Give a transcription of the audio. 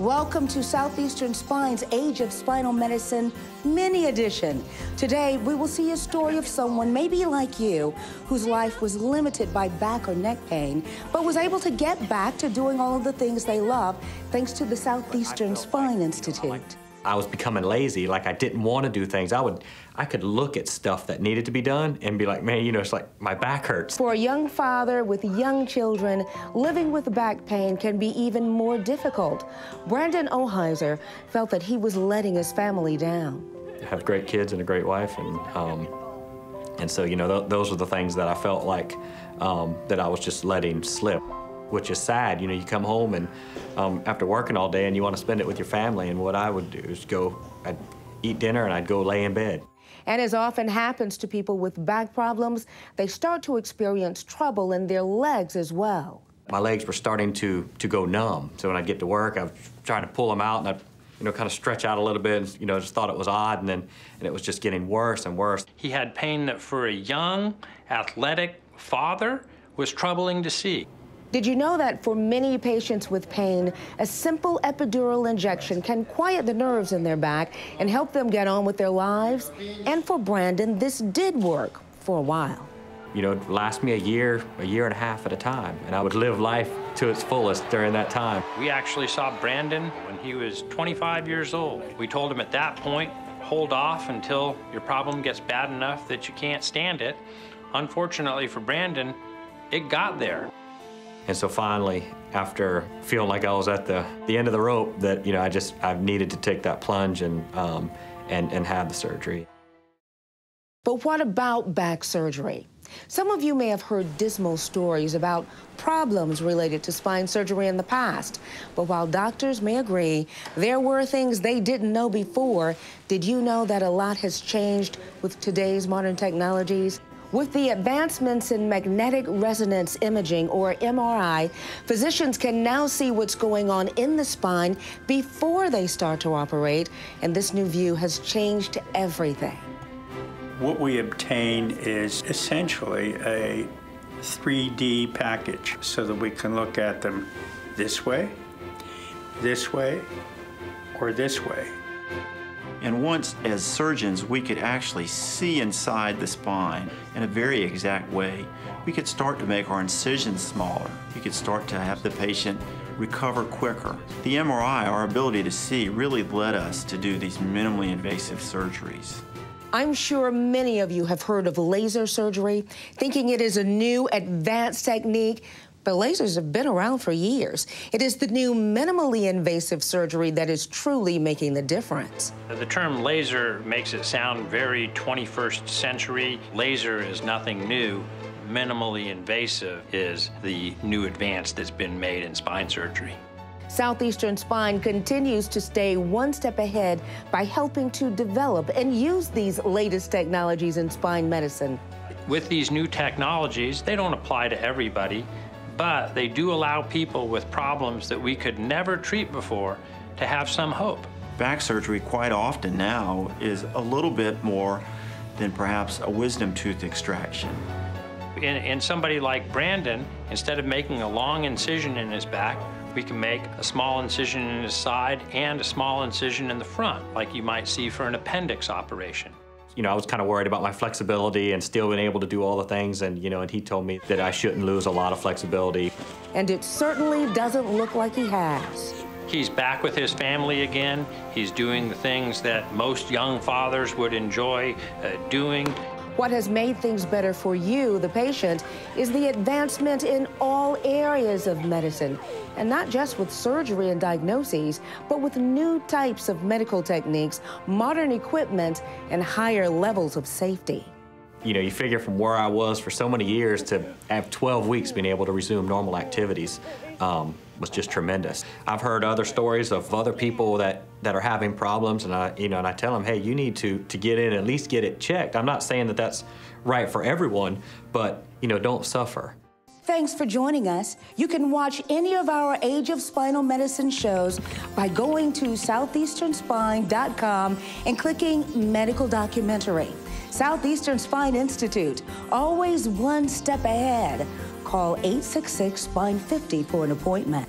Welcome to Southeastern Spine's Age of Spinal Medicine mini edition. Today, we will see a story of someone, maybe like you, whose life was limited by back or neck pain, but was able to get back to doing all of the things they love thanks to the Southeastern Spine Institute. I was becoming lazy, like I didn't want to do things. I could look at stuff that needed to be done and be like, man, it's like my back hurts. For a young father with young children, living with back pain can be even more difficult. Brandon Oheiser felt that he was letting his family down. I have great kids and a great wife, and so, those were the things that I felt like that I was just letting slip, which is sad. You come home and after working all day and you want to spend it with your family, and what I would do is I'd eat dinner and I'd go lay in bed. And as often happens to people with back problems, they start to experience trouble in their legs as well. My legs were starting to go numb, so when I'd get to work, I was trying to pull them out, and I'd kind of stretch out a little bit, and just thought it was odd, and it was just getting worse and worse. He had pain that for a young, athletic father was troubling to see. Did you know that for many patients with pain, a simple epidural injection can quiet the nerves in their back and help them get on with their lives? And for Brandon, this did work for a while. It lasted me a year and a half at a time, and I would live life to its fullest during that time. We actually saw Brandon when he was 25 years old. We told him at that point, hold off until your problem gets bad enough that you can't stand it. Unfortunately for Brandon, it got there. And so finally, after feeling like I was at the end of the rope, that I needed to take that plunge and have the surgery. But what about back surgery? Some of you may have heard dismal stories about problems related to spine surgery in the past. But while doctors may agree there were things they didn't know before, did you know that a lot has changed with today's modern technologies? With the advancements in magnetic resonance imaging, or MRI, physicians can now see what's going on in the spine before they start to operate, and this new view has changed everything. What we obtained is essentially a 3D package so that we can look at them this way, or this way. And once, as surgeons, we could actually see inside the spine in a very exact way, we could start to make our incisions smaller. We could start to have the patient recover quicker. The MRI, our ability to see, really led us to do these minimally invasive surgeries. I'm sure many of you have heard of laser surgery, thinking it is a new advanced technique. But lasers have been around for years. It is the new minimally invasive surgery that is truly making the difference. The term laser makes it sound very 21st century. Laser is nothing new. Minimally invasive is the new advance that's been made in spine surgery. Southeastern Spine continues to stay one step ahead by helping to develop and use these latest technologies in spine medicine. With these new technologies, they don't apply to everybody, but they do allow people with problems that we could never treat before to have some hope. Back surgery quite often now is a little bit more than perhaps a wisdom tooth extraction. In somebody like Brandon, instead of making a long incision in his back, we can make a small incision in his side and a small incision in the front, like you might see for an appendix operation. I was kind of worried about my flexibility and still being able to do all the things, and he told me that I shouldn't lose a lot of flexibility. And it certainly doesn't look like he has. He's back with his family again. He's doing the things that most young fathers would enjoy doing. What has made things better for you, the patient, is the advancement in all areas of medicine, and not just with surgery and diagnoses, but with new types of medical techniques, modern equipment, and higher levels of safety. You figure from where I was for so many years to have 12 weeks being able to resume normal activities was just tremendous. I've heard other stories of other people that are having problems, and I tell them, hey, you need to get in and at least get it checked. I'm not saying that that's right for everyone, but don't suffer. Thanks for joining us. You can watch any of our Age of Spinal Medicine shows by going to southeasternspine.com and clicking Medical Documentary. Southeastern Spine Institute, always one step ahead. Call 866-SPINE-50 for an appointment.